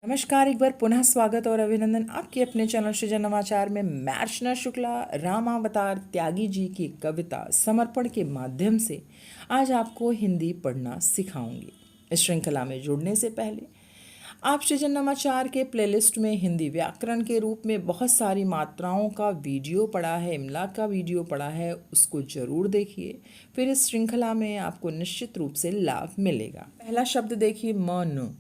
नमस्कार, एक बार पुनः स्वागत और अभिनंदन आपके अपने चैनल सृजन नवाचार में। मैं अर्चना शुक्ला रामावतार त्यागी जी की कविता समर्पण के माध्यम से आज आपको हिंदी पढ़ना सिखाऊंगी। इस श्रृंखला में जुड़ने से पहले आप सृजन नवाचार के प्लेलिस्ट में हिंदी व्याकरण के रूप में बहुत सारी मात्राओं का वीडियो पड़ा है, इमला का वीडियो पड़ा है, उसको ज़रूर देखिए। फिर इस श्रृंखला में आपको निश्चित रूप से लाभ मिलेगा। पहला शब्द देखिए, मन।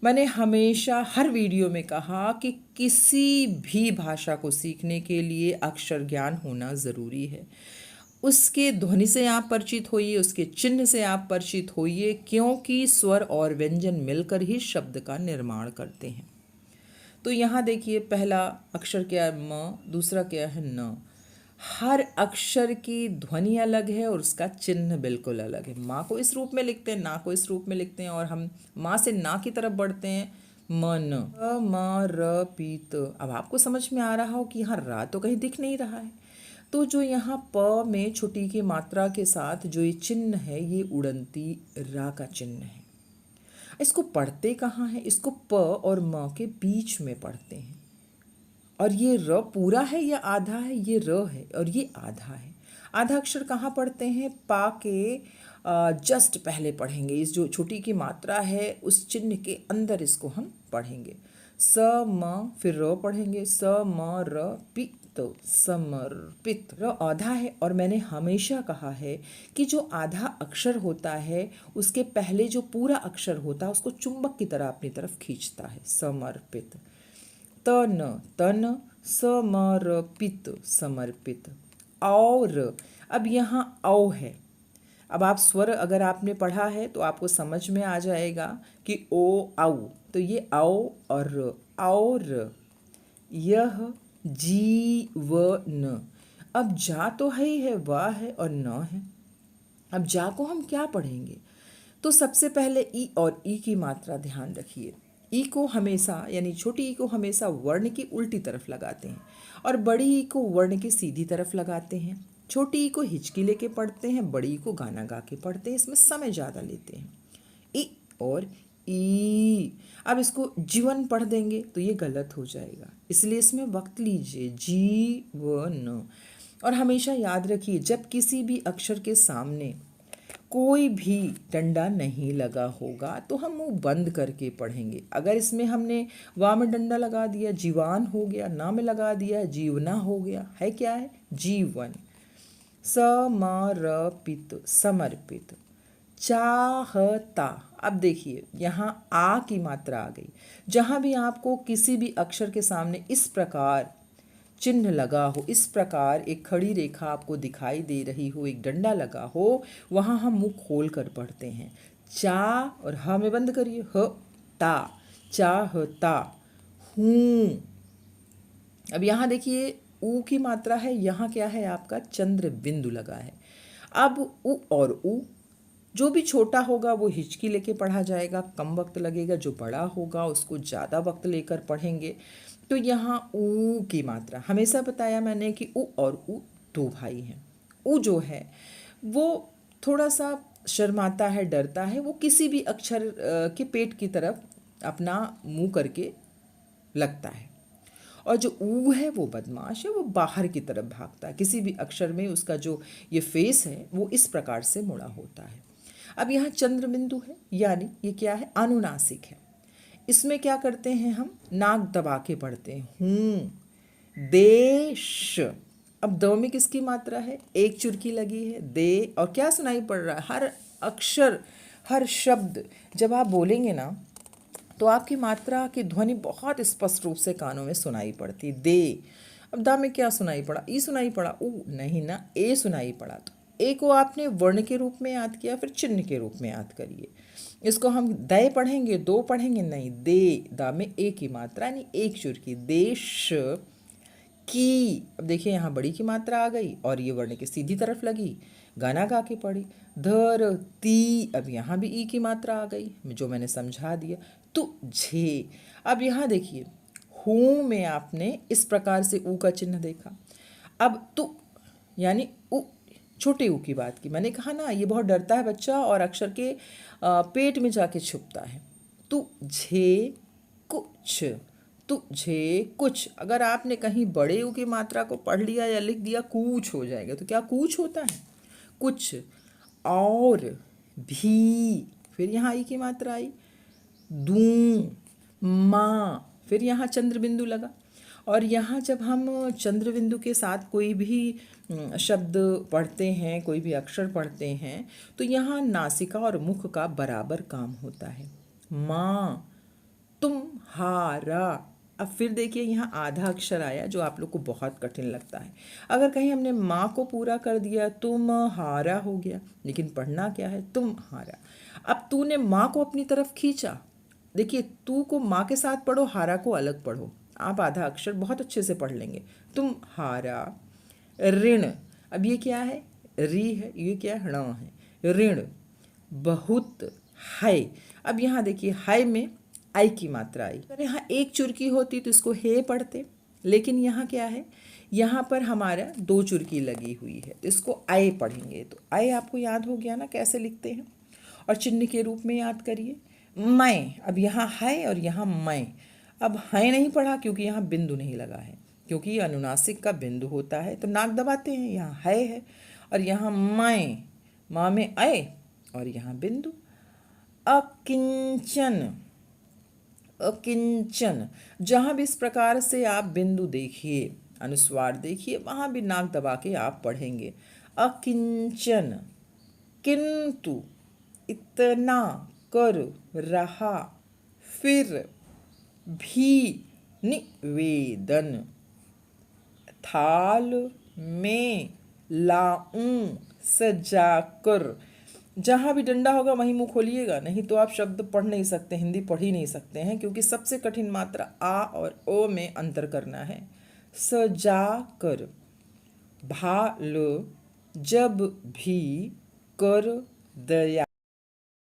मैंने हमेशा हर वीडियो में कहा कि किसी भी भाषा को सीखने के लिए अक्षर ज्ञान होना ज़रूरी है। उसके ध्वनि से आप परिचित होइए, उसके चिन्ह से आप परिचित होइए, क्योंकि स्वर और व्यंजन मिलकर ही शब्द का निर्माण करते हैं। तो यहाँ देखिए, पहला अक्षर क्या है, म। दूसरा क्या है, न। हर अक्षर की ध्वनि अलग है और उसका चिन्ह बिल्कुल अलग है। माँ को इस रूप में लिखते हैं, ना को इस रूप में लिखते हैं, और हम माँ से ना की तरफ बढ़ते हैं, मन। म र पीत। अब आपको समझ में आ रहा हो कि यहाँ रा तो कहीं दिख नहीं रहा है, तो जो यहाँ प में छुट्टी की मात्रा के साथ जो ये चिन्ह है, ये उड़ंती रा का चिन्ह है। इसको पढ़ते कहाँ हैं? इसको प और म के बीच में पढ़ते हैं। और ये र पूरा है या आधा है? ये र है और ये आधा है। आधा अक्षर कहाँ पढ़ते हैं? पा के जस्ट पहले पढ़ेंगे। इस जो छोटी की मात्रा है उस चिन्ह के अंदर इसको हम पढ़ेंगे। स म फिर र पढ़ेंगे, स म र पी, तो समर्पित। र आधा है और मैंने हमेशा कहा है कि जो आधा अक्षर होता है उसके पहले जो पूरा अक्षर होता है उसको चुंबक की तरह अपनी तरफ खींचता है। समर्पित। तन, तन। समर्पित, समर्पित। और अब यहाँ औ है। अब आप स्वर अगर आपने पढ़ा है तो आपको समझ में आ जाएगा कि ओ औ, तो ये औ और यह जीवन। अब जा तो है ही है, वाह है और न है। अब जा को हम क्या पढ़ेंगे? तो सबसे पहले ई और ई की मात्रा ध्यान रखिए। ई को हमेशा, यानी छोटी ई को हमेशा वर्ण की उल्टी तरफ लगाते हैं और बड़ी ई को वर्ण की सीधी तरफ लगाते हैं। छोटी ई को हिचकी लेके पढ़ते हैं, बड़ी ई को गाना गा के पढ़ते हैं। इसमें समय ज़्यादा लेते हैं। ई और ई। अब इसको जीवन पढ़ देंगे तो ये गलत हो जाएगा, इसलिए इसमें वक्त लीजिए। जीवन। और हमेशा याद रखिए, जब किसी भी अक्षर के सामने कोई भी डंडा नहीं लगा होगा तो हम मुंह बंद करके पढ़ेंगे। अगर इसमें हमने वाह में डंडा लगा दिया, जीवान हो गया, ना में लगा दिया, जीवना हो गया। है क्या है? जीवन। समर्पित, समर्पित। चाहता। अब देखिए, यहाँ आ की मात्रा आ गई। जहाँ भी आपको किसी भी अक्षर के सामने इस प्रकार चिन्ह लगा हो, इस प्रकार एक खड़ी रेखा आपको दिखाई दे रही हो, एक डंडा लगा हो, वहाँ हम मुंह खोल कर पढ़ते हैं। चा और ह में बंद करिए, ह ता, चाहता हूँ। अब यहाँ देखिए, ऊ की मात्रा है, यहाँ क्या है आपका? चंद्र बिंदु लगा है। अब उ और ऊ, जो भी छोटा होगा वो हिचकी लेके पढ़ा जाएगा, कम वक्त लगेगा। जो बड़ा होगा उसको ज़्यादा वक्त लेकर पढ़ेंगे। तो यहाँ ऊ की मात्रा हमेशा बताया मैंने कि ऊ और ऊ दो भाई हैं। ऊ जो है वो थोड़ा सा शर्माता है, डरता है, वो किसी भी अक्षर के पेट की तरफ अपना मुंह करके लगता है। और जो ऊ है वो बदमाश है, वो बाहर की तरफ भागता है। किसी भी अक्षर में उसका जो ये फेस है वो इस प्रकार से मुड़ा होता है। अब यहाँ चंद्र बिंदु है, यानी ये क्या है? अनुनासिक है। इसमें क्या करते हैं हम? नाक दबा के पढ़ते हैं। हूँ, देश। अब द में किसकी मात्रा है? एक चुरकी लगी है, दे। और क्या सुनाई पड़ रहा है? हर अक्षर, हर शब्द जब आप बोलेंगे ना तो आपकी मात्रा की ध्वनि बहुत स्पष्ट रूप से कानों में सुनाई पड़ती। दे। अब दा में क्या सुनाई पड़ा? ई सुनाई पड़ा? ऊ नहीं ना, ए सुनाई पड़ा। तो ए को आपने वर्ण के रूप में याद किया, फिर चिन्ह के रूप में याद करिए। इसको हम दय पढ़ेंगे, दो पढ़ेंगे नहीं, दे। दा में ए की मात्रा यानी एक चुरकी। देश की। अब देखिए, यहाँ बड़ी की मात्रा आ गई और ये वर्ण की सीधी तरफ लगी, गाना गा के पढ़ी। धरती। अब यहाँ भी ई की मात्रा आ गई, जो मैंने समझा दिया। तुझे। अब यहाँ देखिए, हूँ में आपने इस प्रकार से ऊ का चिन्ह देखा। अब तु यानी उ, छोटे ऊ की बात की। मैंने कहा ना, ये बहुत डरता है बच्चा और अक्षर के पेट में जाके छुपता है। तुझे कुछ, तुझे कुछ। अगर आपने कहीं बड़े ऊ की मात्रा को पढ़ लिया या लिख दिया कूच हो जाएगा। तो क्या कूच होता है? कुछ, और, भी, फिर यहाँ ई की मात्रा आई, दूं, माँ, फिर यहाँ चंद्र बिंदु लगा। और यहाँ जब हम चंद्र बिंदु के साथ कोई भी शब्द पढ़ते हैं, कोई भी अक्षर पढ़ते हैं, तो यहाँ नासिका और मुख का बराबर काम होता है। माँ, तुम्हारा। अब फिर देखिए यहाँ आधा अक्षर आया जो आप लोग को बहुत कठिन लगता है। अगर कहीं हमने माँ को पूरा कर दिया तुम्हारा हो गया, लेकिन पढ़ना क्या है? तुम्हारा। अब तूने माँ को अपनी तरफ खींचा। देखिए तू को माँ के साथ पढ़ो, हारा को अलग पढ़ो। आप आधा अक्षर बहुत अच्छे से पढ़ लेंगे। तुम्हारा। ऋण, अब ये क्या है? री है, ये क्या है? ण है। ऋण, बहुत, है। अब यहाँ देखिए है में आई की मात्रा आई। अगर यहाँ एक चुरकी होती तो इसको हे पढ़ते, लेकिन यहाँ क्या है? यहाँ पर हमारा दो चुरकी लगी हुई है, तो इसको आय पढ़ेंगे। तो आय आपको याद हो गया ना कैसे लिखते हैं? और चिन्ह के रूप में याद करिए। मैं, अब यहाँ है और यहाँ मैं। अब है नहीं पढ़ा क्योंकि यहाँ बिंदु नहीं लगा है, क्योंकि ये अनुनासिक का बिंदु होता है तो नाक दबाते हैं। यहाँ है और यहाँ मैं, माँ में आए और यहाँ बिंदु। अकिंचन, अकिंचन, जहाँ भी इस प्रकार से आप बिंदु देखिए, अनुस्वार देखिए, वहाँ भी नाक दबा के आप पढ़ेंगे। अकिंचन, किंतु, इतना, कर रहा, फिर भी, निवेदन, थाल में लाऊं सजाकर। जहाँ भी डंडा होगा वहीं मुंह खोलिएगा, नहीं तो आप शब्द पढ़ नहीं सकते, हिंदी पढ़ ही नहीं सकते हैं, क्योंकि सबसे कठिन मात्रा आ और ओ में अंतर करना है। सजा कर, भाल, जब भी, कर दया,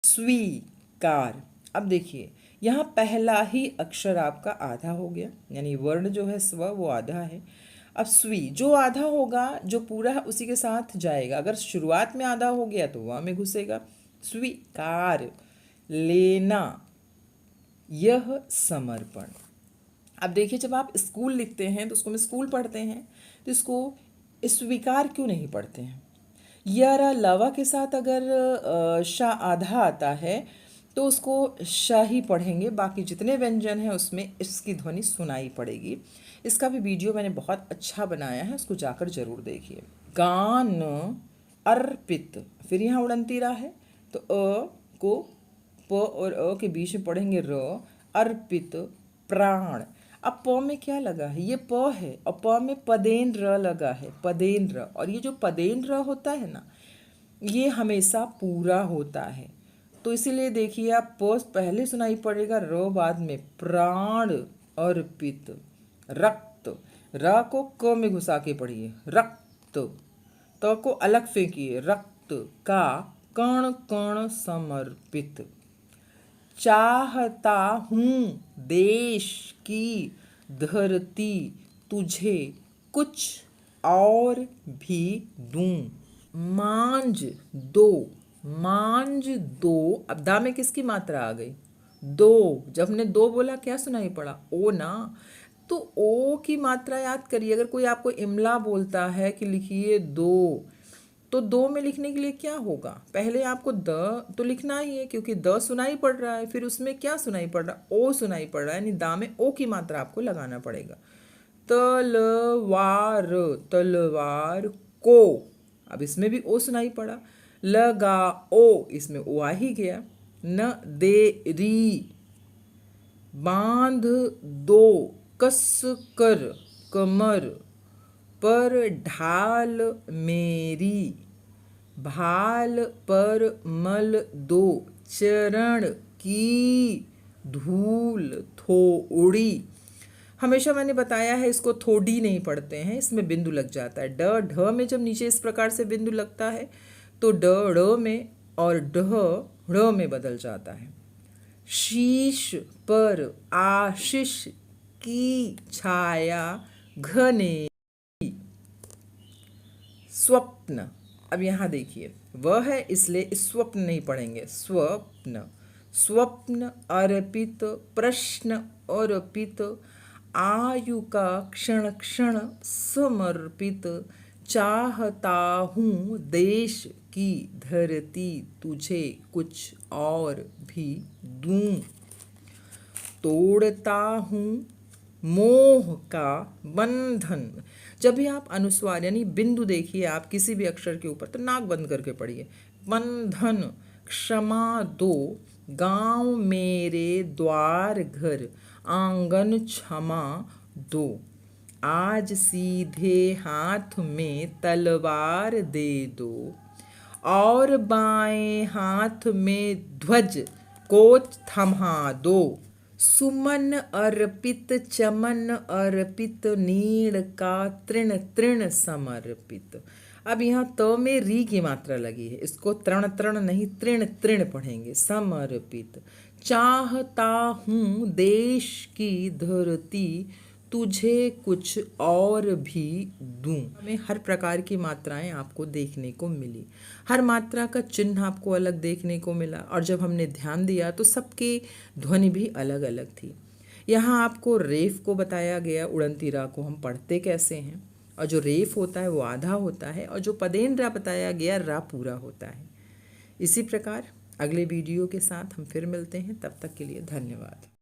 स्वीकार। अब देखिए यहाँ पहला ही अक्षर आपका आधा हो गया, यानी वर्ण जो है स्व वो आधा है। अब स्वी जो आधा होगा, जो पूरा है उसी के साथ जाएगा। अगर शुरुआत में आधा हो गया तो वह में घुसेगा। स्वीकार, लेना, यह समर्पण। अब देखिए जब आप स्कूल लिखते हैं तो उसको में स्कूल पढ़ते हैं, तो इसको स्वीकार क्यों नहीं पढ़ते हैं? यरा लवा के साथ अगर शा आधा आता है तो उसको शाह ही पढ़ेंगे, बाकी जितने व्यंजन हैं उसमें इसकी ध्वनि सुनाई पड़ेगी। इसका भी वीडियो मैंने बहुत अच्छा बनाया है, उसको जाकर जरूर देखिए। गान, अर्पित, फिर यहाँ उड़ंतीरा है तो अ को प और अ के बीच में पढ़ेंगे र। अर्पित, प्राण। अब प में क्या लगा है? ये प है और प में पदेन र लगा है, पदेन र। और ये जो पदेन र होता है ना, ये हमेशा पूरा होता है, तो इसीलिए देखिए आप प पहले सुनाई पड़ेगा, र बाद में। प्राण, अर्पित, रक्त, र को क में घुसा के पढ़िए, रक्त। त को अलग फेंकिए, रक्त का, कण कण समर्पित। चाहता हूँ देश की धरती तुझे कुछ और भी दूं। मांझ दो, मांझ दो। अब दा में किसकी मात्रा आ गई? दो। जब हमने दो बोला क्या सुनाई पड़ा? ओ ना। तो ओ की मात्रा याद करिए। अगर कोई आपको इमला बोलता है कि लिखिए दो, तो दो में लिखने के लिए क्या होगा? पहले आपको द तो लिखना ही है, क्योंकि द सुनाई पड़ रहा है, फिर उसमें क्या सुनाई पड़ रहा है? ओ सुनाई पड़ रहा है, यानी दा में ओ की मात्रा आपको लगाना पड़ेगा। तलवार, तलवार को, अब इसमें भी ओ सुनाई पड़ा। लगाओ, इसमें ओ आ ही गया। न देरी, बांध दो, कस कर, कमर पर ढाल मेरी, भाल पर मल दो, चरण की धूल थोड़ी। हमेशा मैंने बताया है इसको थोड़ी नहीं पढ़ते हैं, इसमें बिंदु लग जाता है। ड ढ में जब नीचे इस प्रकार से बिंदु लगता है तो ड ड़ में और ढ ढ़ में बदल जाता है। शीश पर आशीष की छाया घने, स्वप्न। अब यहाँ देखिए वह है इसलिए स्वप्न नहीं पढ़ेंगे, स्वप्न। स्वप्न अर्पित, प्रश्न अर्पित, आयु का क्षण क्षण समर्पित, चाहता हूँ देश की धरती तुझे कुछ और भी दूं, तोड़ता हूँ मोह का बंधन। जब भी आप अनुस्वार यानी बिंदु देखिए आप किसी भी अक्षर के ऊपर, तो नाक बंद करके पढ़िए। बंधन, क्षमा दो, गांव मेरे द्वार घर, आंगन क्षमा दो, आज सीधे हाथ में तलवार दे दो, और बाएं हाथ में ध्वज को थमा दो, सुमन अर्पित, चमन अर्पित, नीड़ का तृण तृण समर्पित। अब यहाँ त में री की मात्रा लगी है, इसको तृण तृण नहीं तृण तृण पढ़ेंगे। समर्पित, चाहता हूँ देश की धरती तुझे कुछ और भी दूं। हमें हर प्रकार की मात्राएं आपको देखने को मिली, हर मात्रा का चिन्ह आपको अलग देखने को मिला, और जब हमने ध्यान दिया तो सबके ध्वनि भी अलग अलग थी। यहाँ आपको रेफ को बताया गया, उड़नती रा को हम पढ़ते कैसे हैं, और जो रेफ होता है वो आधा होता है, और जो पदेन रा बताया गया रा पूरा होता है। इसी प्रकार अगले वीडियो के साथ हम फिर मिलते हैं, तब तक के लिए धन्यवाद।